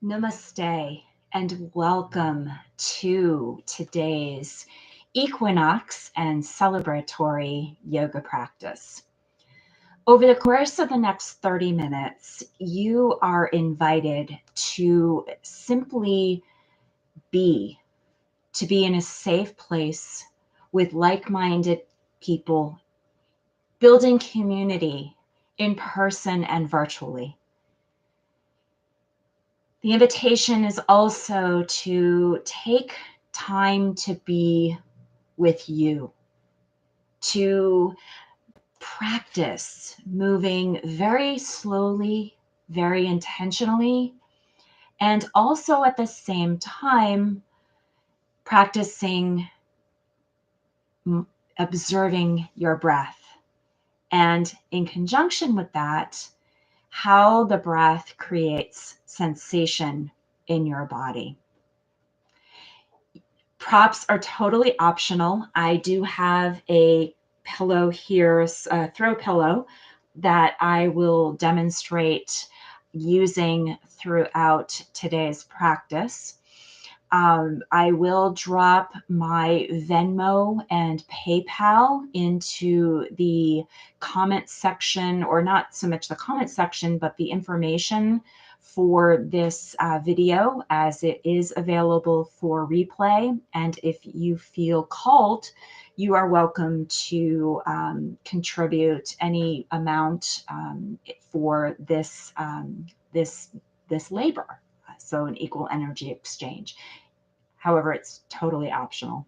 Namaste and welcome to today's Equinox and celebratory yoga practice. Over the course of the next 30 minutes, you are invited to simply be, to be in a safe place with like-minded people, building community in person and virtually. The invitation is also to take time to be with you, to practice moving very slowly, very intentionally, and also at the same time, practicing observing your breath. And in conjunction with that, how the breath creates sensation in your body. Props are totally optional. I do have a pillow here, a throw pillow, that I will demonstrate using throughout today's practice. I will drop my Venmo and PayPal into the comment section, or not so much the comment section, but the information for this video, as it is available for replay. And if you feel called, you are welcome to contribute any amount for this labor. So an equal energy exchange. However, it's totally optional.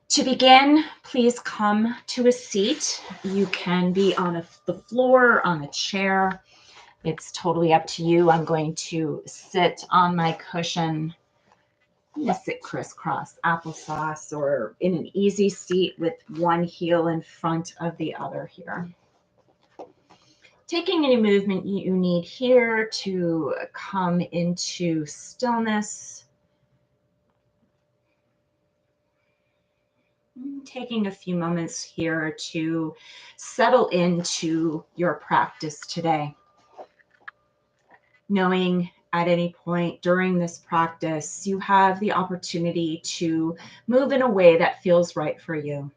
To begin, please come to a seat. You can be on the floor, on a chair. It's totally up to you. I'm going to sit on my cushion. I'm going to sit crisscross applesauce, or in an easy seat with one heel in front of the other here. Taking any movement you need here to come into stillness. Taking a few moments here to settle into your practice today. Knowing at any point during this practice, you have the opportunity to move in a way that feels right for you.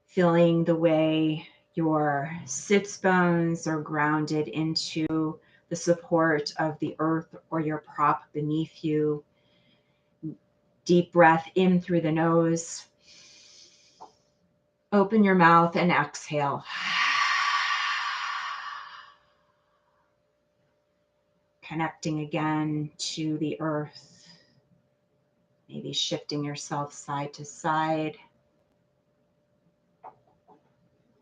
Feeling the way your sits bones are grounded into the support of the earth or your prop beneath you. Deep breath in through the nose. Open your mouth and exhale. Connecting again to the earth. Maybe shifting yourself side to side.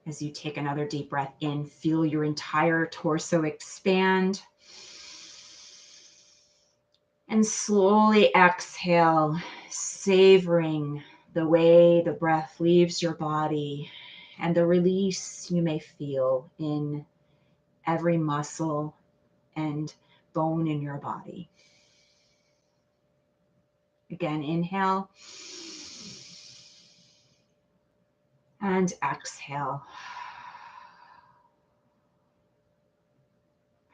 As you take another deep breath in, feel your entire torso expand. And slowly exhale, savoring the way the breath leaves your body and the release you may feel in every muscle and bone in your body. Again, inhale and exhale.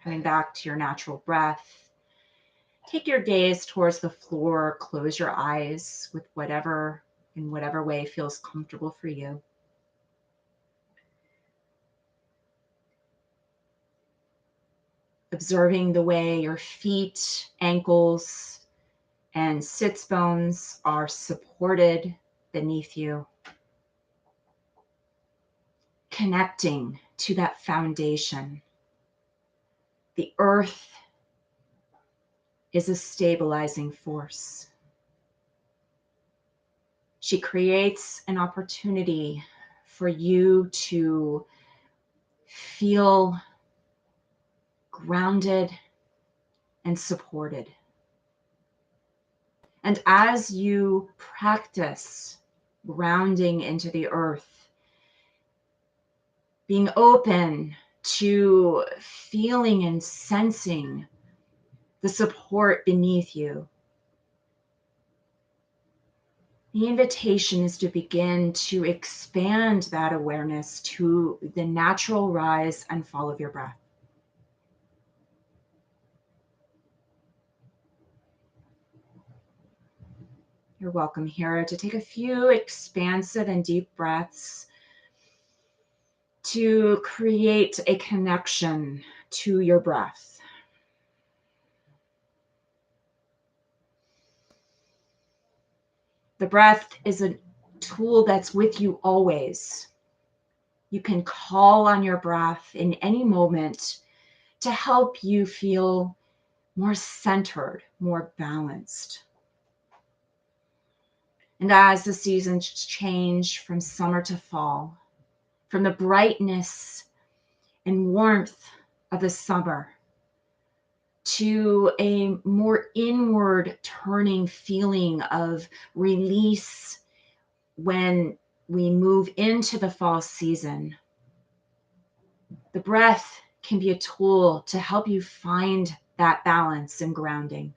Coming back to your natural breath. Take your gaze towards the floor. Close your eyes with in whatever way feels comfortable for you. Observing the way your feet, ankles, and sits bones are supported beneath you. Connecting to that foundation. The earth is a stabilizing force. She creates an opportunity for you to feel grounded and supported. And as you practice grounding into the earth, being open to feeling and sensing the support beneath you, The invitation is to begin to expand that awareness to the natural rise and fall of your breath. You're welcome here to take a few expansive and deep breaths to create a connection to your breath. The breath is a tool that's with you always. You can call on your breath in any moment to help you feel more centered, more balanced. And as the seasons change from summer to fall, from the brightness and warmth of the summer to a more inward turning feeling of release when we move into the fall season, the breath can be a tool to help you find that balance and grounding.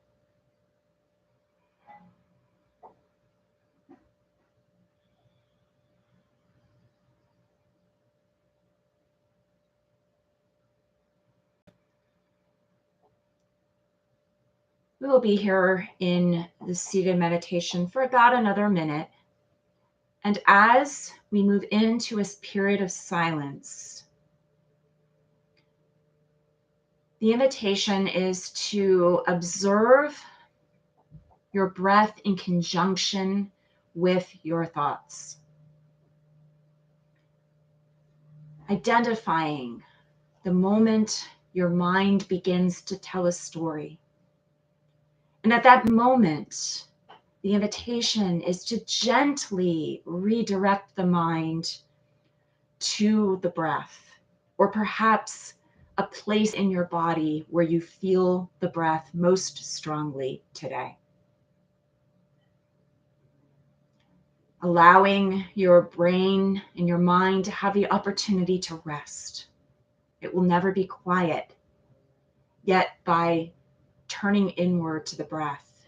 We will be here in the seated meditation for about another minute. And as we move into a period of silence, the invitation is to observe your breath in conjunction with your thoughts. Identifying the moment your mind begins to tell a story. And at that moment, the invitation is to gently redirect the mind to the breath, or perhaps a place in your body where you feel the breath most strongly today. Allowing your brain and your mind to have the opportunity to rest. It will never be quiet, yet by turning inward to the breath,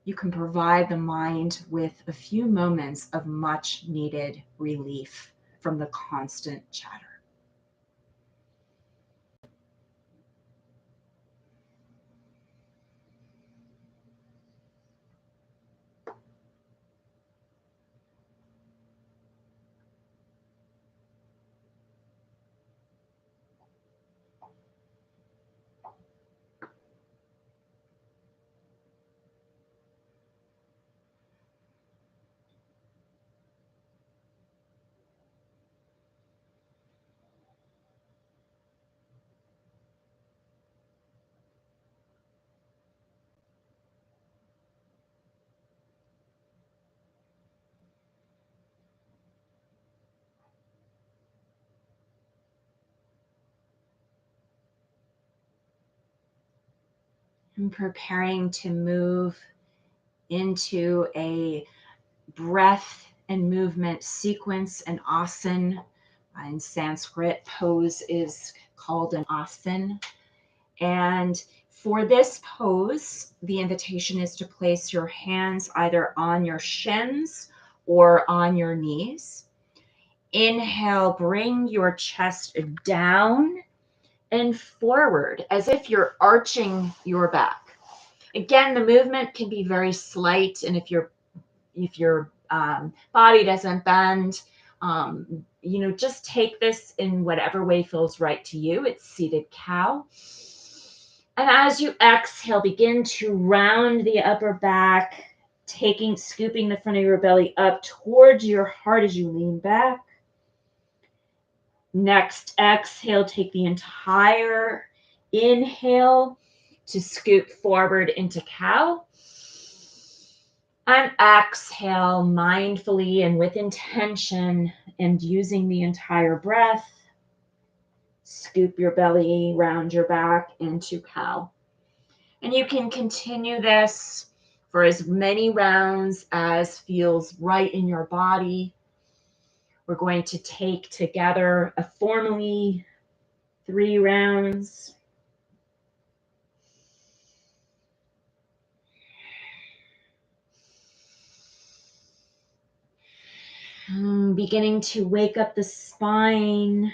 you can provide the mind with a few moments of much needed relief from the constant chatter. I'm preparing to move into a breath and movement sequence, an asana. In Sanskrit, pose is called an asana. And for this pose, the invitation is to place your hands either on your shins or on your knees. Inhale, bring your chest down and forward as if you're arching your back. Again, the movement can be very slight, and if your body doesn't bend, just take this in whatever way feels right to you. It's seated cow. And as you exhale, begin to round the upper back, scooping the front of your belly up towards your heart as you lean back. Next exhale, take the entire inhale to scoop forward into cow. And exhale mindfully and with intention and using the entire breath, scoop your belly, round your back into cow. And you can continue this for as many rounds as feels right in your body. We're going to take together formally 3 rounds. Beginning to wake up the spine,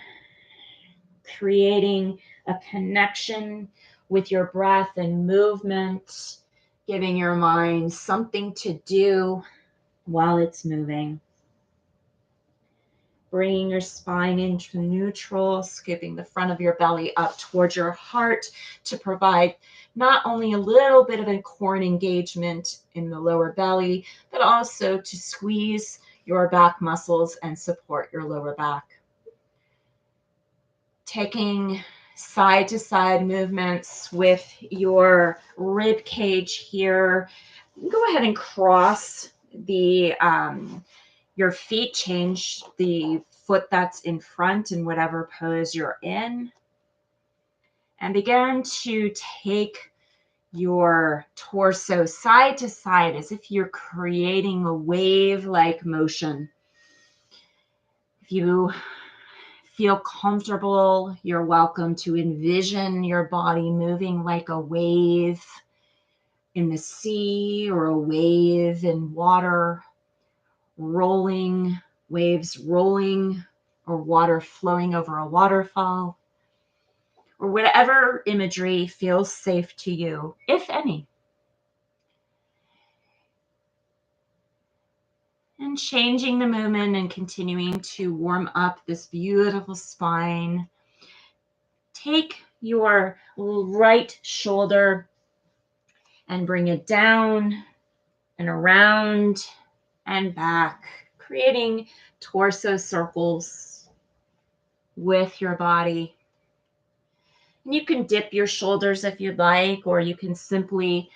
creating a connection with your breath and movement, giving your mind something to do while it's moving. Bringing your spine into neutral, scooping the front of your belly up towards your heart to provide not only a little bit of a core engagement in the lower belly, but also to squeeze your back muscles and support your lower back. Taking side to side movements with your rib cage here. Go ahead and cross the your feet, change the foot that's in front in whatever pose you're in. And begin to take your torso side to side as if you're creating a wave-like motion. If you feel comfortable, you're welcome to envision your body moving like a wave in the sea or a wave in water, rolling, waves rolling, or water flowing over a waterfall, or whatever imagery feels safe to you, if any. And changing the movement and continuing to warm up this beautiful spine. Take your right shoulder and bring it down and around and back, creating torso circles with your body. And you can dip your shoulders if you'd like, or you can simply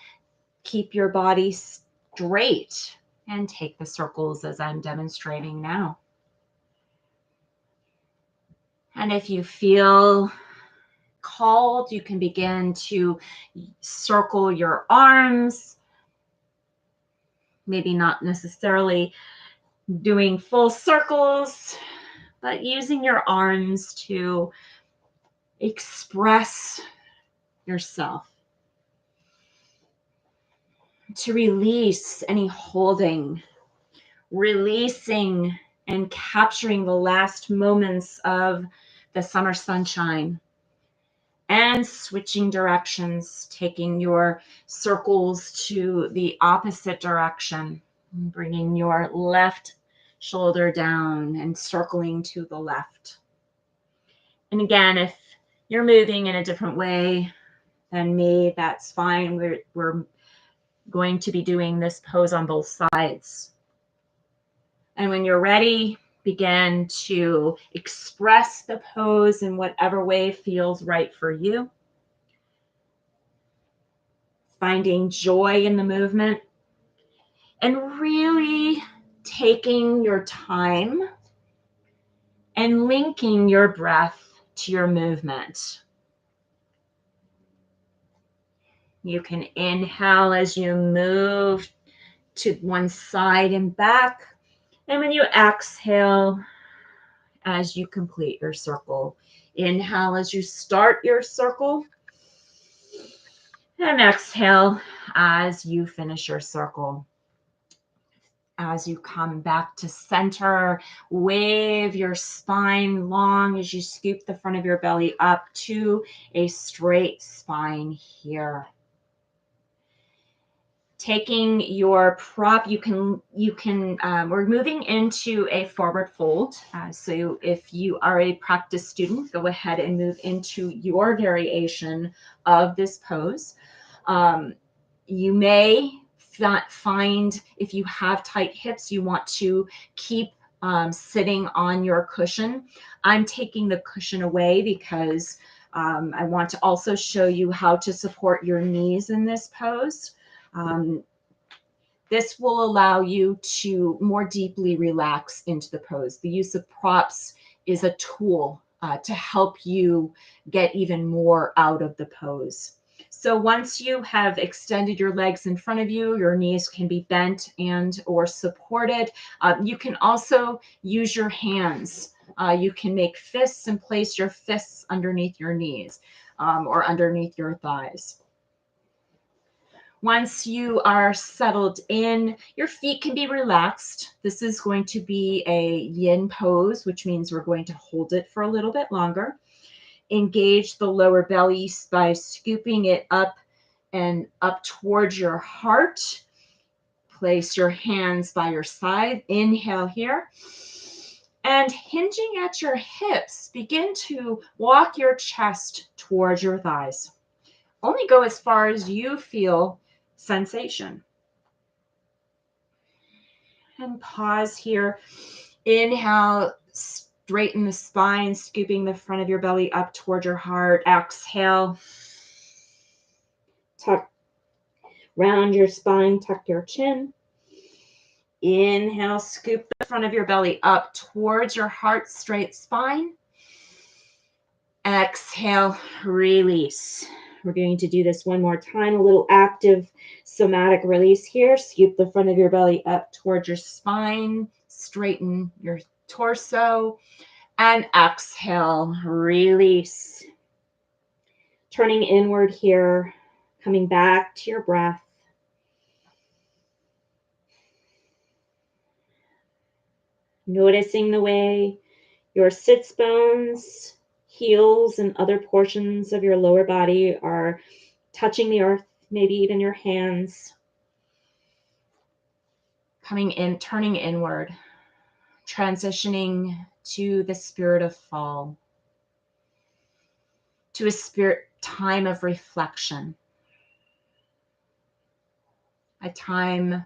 keep your body straight and take the circles as I'm demonstrating now. And if you feel called, you can begin to circle your arms, maybe not necessarily doing full circles, but using your arms to express yourself, to release any holding, releasing and capturing the last moments of the summer sunshine, and switching directions, taking your circles to the opposite direction, bringing your left shoulder down and circling to the left. And again, if you're moving in a different way than me, that's fine. We're going to be doing this pose on both sides. And when you're ready, begin to express the pose in whatever way feels right for you. Finding joy in the movement and really taking your time and linking your breath to your movement. You can inhale as you move to one side and back. And when you exhale, as you complete your circle, inhale as you start your circle, and exhale as you finish your circle. As you come back to center, wave your spine long as you scoop the front of your belly up to a straight spine here. Taking your prop, we're moving into a forward fold. So if you are a practice student, go ahead and move into your variation of this pose. You may find if you have tight hips, you want to keep sitting on your cushion. I'm taking the cushion away because I want to also show you how to support your knees in this pose. This will allow you to more deeply relax into the pose. The use of props is a tool to help you get even more out of the pose. So once you have extended your legs in front of you, your knees can be bent and or supported. You can also use your hands. You can make fists and place your fists underneath your knees or underneath your thighs. Once you are settled in, your feet can be relaxed. This is going to be a yin pose, which means we're going to hold it for a little bit longer. Engage the lower belly by scooping it up and up towards your heart. Place your hands by your side. Inhale here. And hinging at your hips, begin to walk your chest towards your thighs. Only go as far as you feel sensation. And pause here. Inhale, straighten the spine, scooping the front of your belly up toward your heart. Exhale. Tuck, round your spine, tuck your chin. Inhale, scoop the front of your belly up towards your heart, straight spine. Exhale, release. We're going to do this one more time, a little active somatic release here. Scoop the front of your belly up towards your spine, straighten your torso, and exhale, release. Turning inward here, coming back to your breath. Noticing the way your sits bones, heels, and other portions of your lower body are touching the earth, maybe even your hands. Coming in, turning inward, transitioning to the spirit of fall, to a spirit time of reflection, a time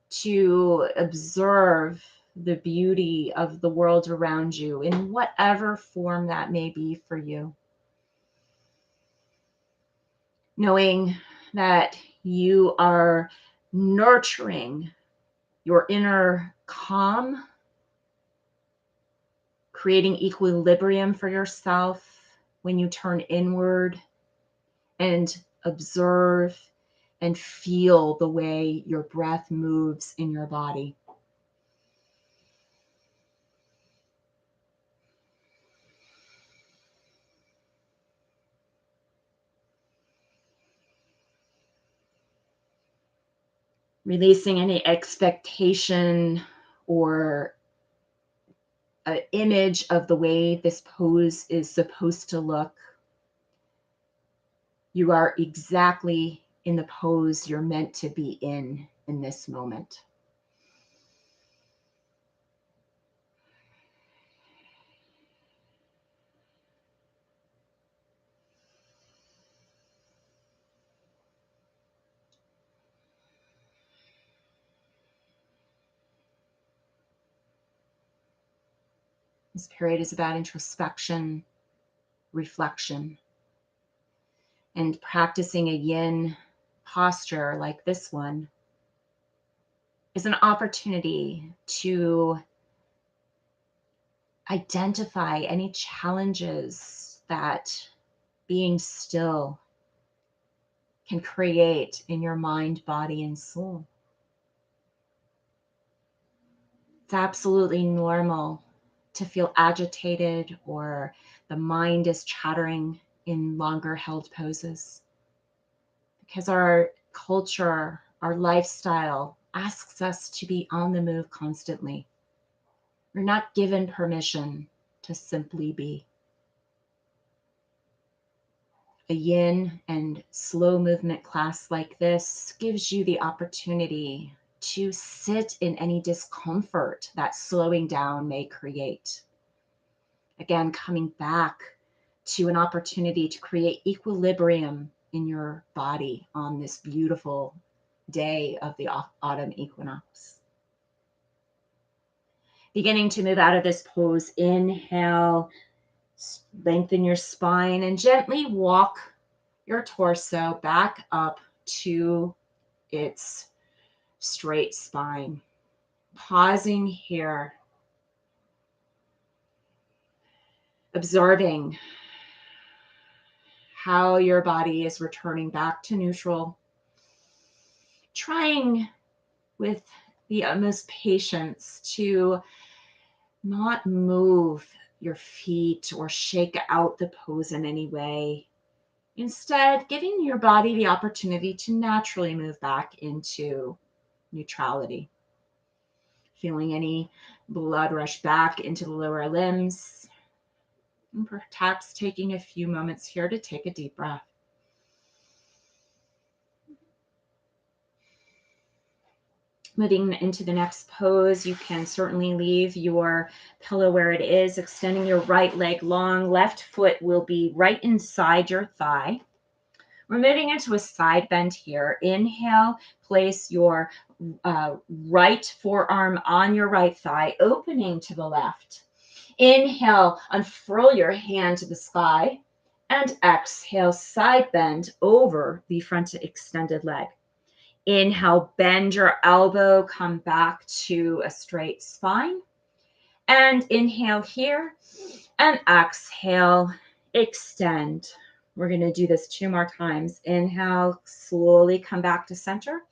to observe the beauty of the world around you in whatever form that may be for you. Knowing that you are nurturing your inner calm, creating equilibrium for yourself when you turn inward and observe and feel the way your breath moves in your body. Releasing any expectation or an image of the way this pose is supposed to look. You are exactly in the pose you're meant to be in this moment. This period is about introspection, reflection, and practicing a yin posture like this one is an opportunity to identify any challenges that being still can create in your mind, body, and soul. It's absolutely normal to feel agitated or the mind is chattering in longer held poses, because our culture, our lifestyle asks us to be on the move constantly. We're not given permission to simply be. A yin and slow movement class like this gives you the opportunity to sit in any discomfort that slowing down may create. Again, coming back to an opportunity to create equilibrium in your body on this beautiful day of the autumn equinox. Beginning to move out of this pose, inhale, lengthen your spine, and gently walk your torso back up to its straight spine. Pausing here, observing how your body is returning back to neutral. Trying with the utmost patience to not move your feet or shake out the pose in any way. Instead, giving your body the opportunity to naturally move back into neutrality. Feeling any blood rush back into the lower limbs, and perhaps taking a few moments here to take a deep breath. Moving into the next pose, you can certainly leave your pillow where it is, extending your right leg long. Left foot will be right inside your thigh. We're moving into a side bend here. Inhale, place your right forearm on your right thigh, opening to the left. Inhale, unfurl your hand to the sky, and exhale, side bend over the front extended leg. Inhale, bend your elbow, come back to a straight spine. And inhale here, and exhale, extend. We're going to do this 2 more times. Inhale, slowly come back to center.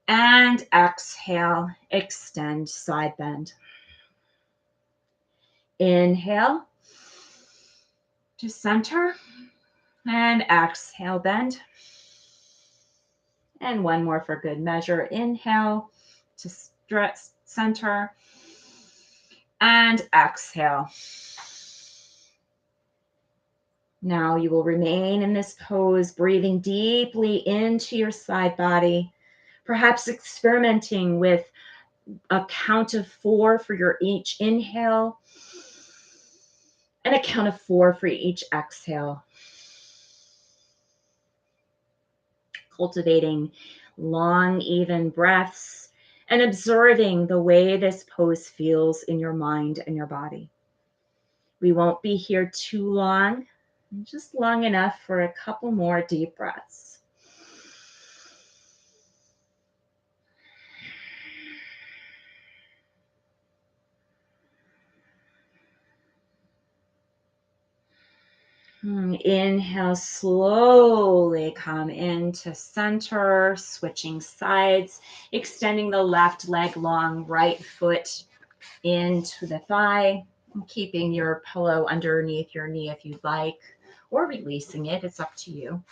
And exhale, extend, side bend. Inhale to center. And exhale, bend. And one more for good measure. Inhale to stretch, center. And exhale. Now you will remain in this pose, breathing deeply into your side body, perhaps experimenting with a count of 4 for your each inhale and a count of 4 for each exhale. Cultivating long, even breaths and observing the way this pose feels in your mind and your body. We won't be here too long, just long enough for a couple more deep breaths. Inhale, slowly come into center, switching sides, extending the left leg long, right foot into the thigh, keeping your pillow underneath your knee if you'd like, or releasing it, it's up to you.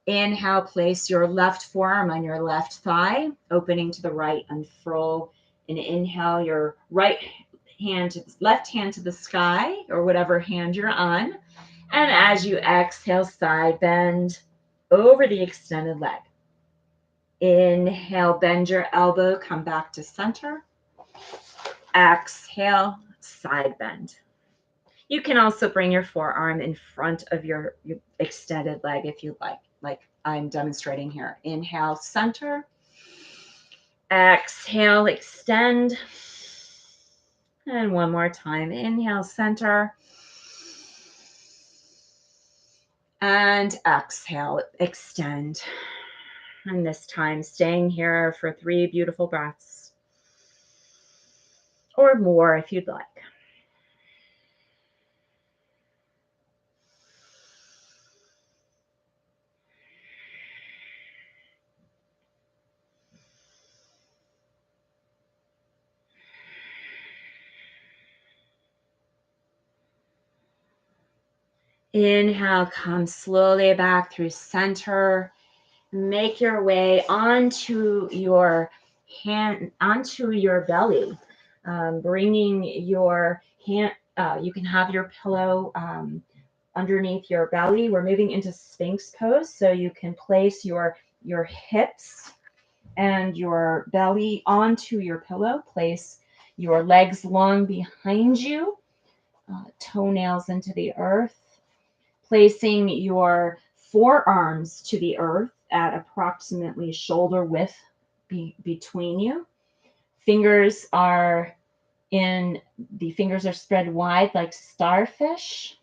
Inhale, place your left forearm on your left thigh, opening to the right, unfurl, and inhale your left hand to the sky, or whatever hand you're on. And as you exhale, side bend over the extended leg. Inhale, bend your elbow, come back to center. Exhale, side bend. You can also bring your forearm in front of your extended leg if you like I'm demonstrating here. Inhale, center. Exhale, extend. And one more time. Inhale, center. And exhale, extend. And this time, staying here for 3 beautiful breaths. Or more if you'd like. Inhale, come slowly back through center. Make your way onto your hand, onto your belly, bringing your hand. You can have your pillow underneath your belly. We're moving into Sphinx Pose, so you can place your hips and your belly onto your pillow. Place your legs long behind you, toenails into the earth. Placing your forearms to the earth at approximately shoulder width between you. Fingers are spread wide like starfish.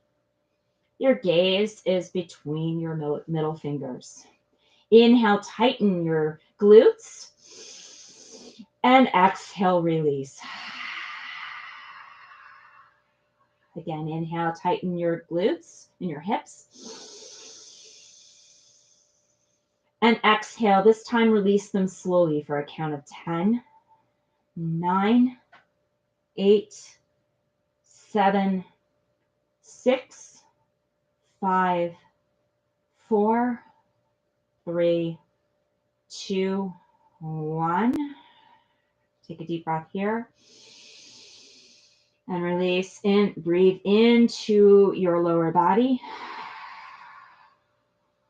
Your gaze is between your middle fingers. Inhale, tighten your glutes. And exhale, release. Again, inhale, tighten your glutes and your hips. And exhale, this time release them slowly for a count of 10, 9, 8, 7, 6, 5, 4, 3, 2, 1. Take a deep breath here. And release in. Breathe into your lower body,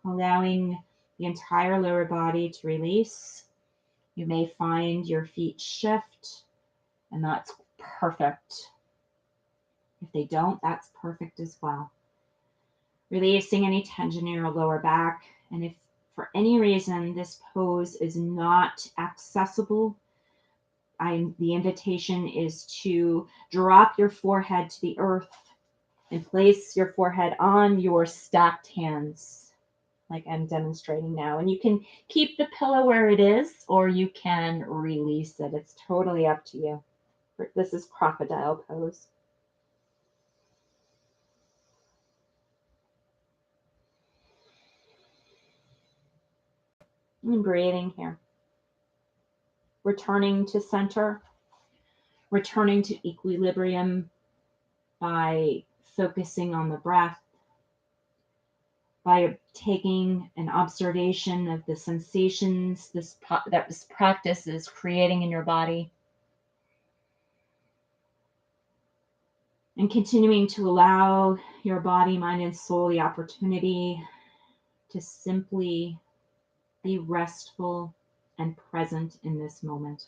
allowing the entire lower body to release. You may find your feet shift, and that's perfect. If they don't, that's perfect as well. Releasing any tension in your lower back. And if for any reason this pose is not accessible, the invitation is to drop your forehead to the earth and place your forehead on your stacked hands, like I'm demonstrating now. And you can keep the pillow where it is, or you can release it. It's totally up to you. This is Crocodile Pose. And breathing here. Returning to center. Returning to equilibrium by focusing on the breath, by taking an observation of the sensations that this practice is creating in your body, and continuing to allow your body, mind, and soul the opportunity to simply be restful and present in this moment.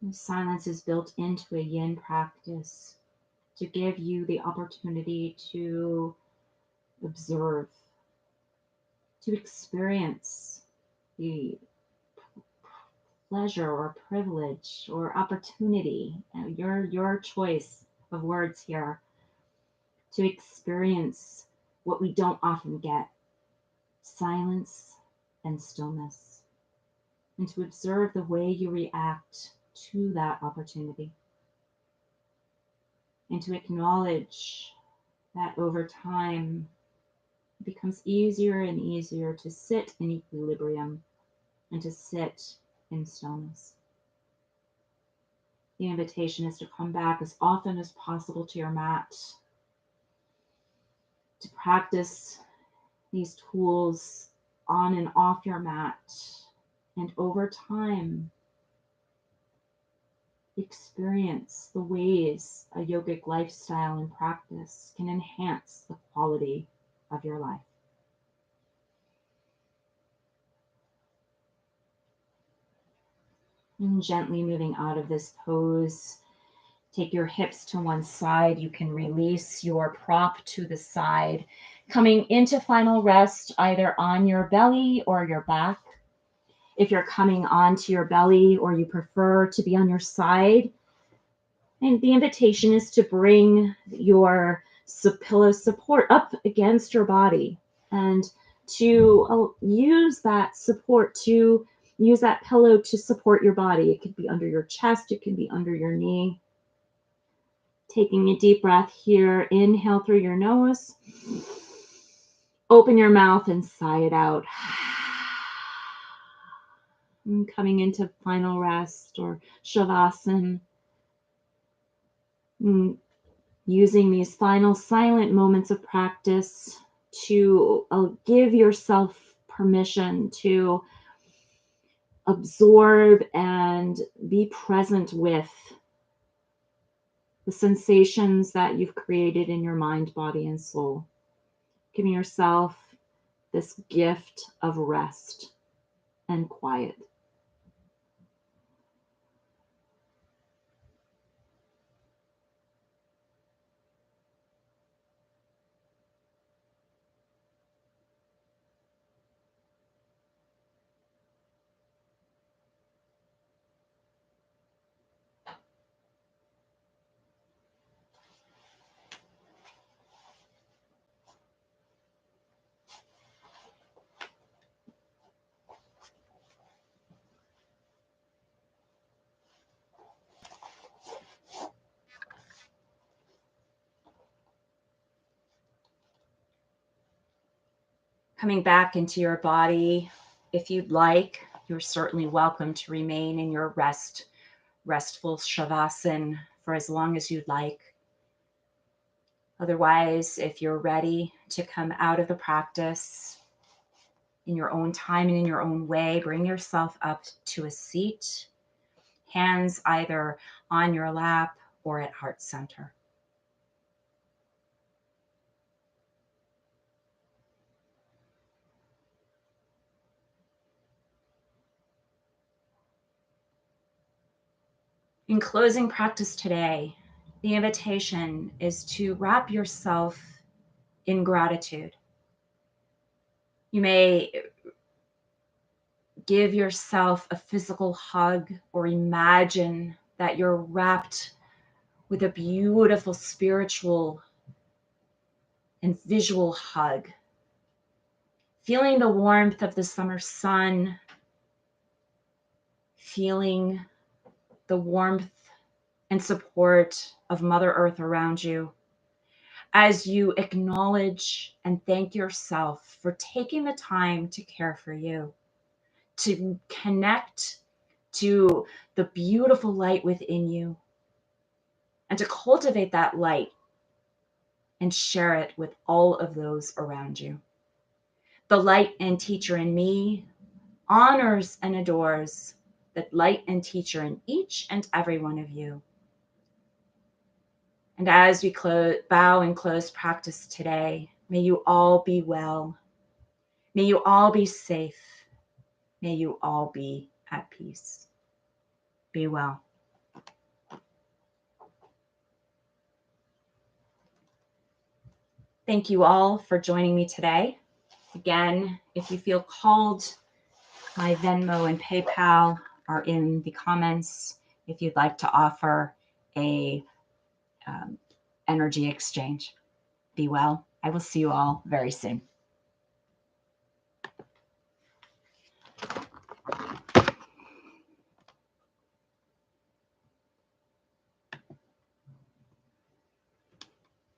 And silence is built into a yin practice to give you the opportunity to observe, to experience the pleasure or privilege or opportunity, your choice of words here, to experience what we don't often get: silence and stillness, and to observe the way you react to that opportunity, and to acknowledge that over time it becomes easier and easier to sit in equilibrium and to sit in stillness. The invitation is to come back as often as possible to your mat, to practice these tools on and off your mat, and over time, experience the ways a yogic lifestyle and practice can enhance the quality of your life. And gently moving out of this pose, take your hips to one side. You can release your prop to the side, coming into final rest either on your belly or your back. If you're coming onto your belly or you prefer to be on your side, and the invitation is to bring your pillow support up against your body and to use that support, to use that pillow to support your body. It could be under your chest, it can be under your knee. Taking a deep breath here. Inhale through your nose. Open your mouth and sigh it out. And coming into final rest or Shavasana. Using these final silent moments of practice to give yourself permission to absorb and be present with the sensations that you've created in your mind, body, and soul. Giving yourself this gift of rest and quiet. Coming back into your body, if you'd like, you're certainly welcome to remain in your restful Shavasana for as long as you'd like. Otherwise, if you're ready to come out of the practice in your own time and in your own way, bring yourself up to a seat, hands either on your lap or at heart center. In closing practice today, the invitation is to wrap yourself in gratitude. You may give yourself a physical hug or imagine that you're wrapped with a beautiful spiritual and visual hug. Feeling the warmth of the summer sun, feeling the warmth and support of Mother Earth around you as you acknowledge and thank yourself for taking the time to care for you, to connect to the beautiful light within you, and to cultivate that light and share it with all of those around you. The light and teacher in me honors and adores the light and teacher in each and every one of you. And as we bow and close practice today, may you all be well. May you all be safe. May you all be at peace. Be well. Thank you all for joining me today. Again, if you feel called, my Venmo and PayPal are in the comments if you'd like to offer a energy exchange. Be well. I will see you all very soon.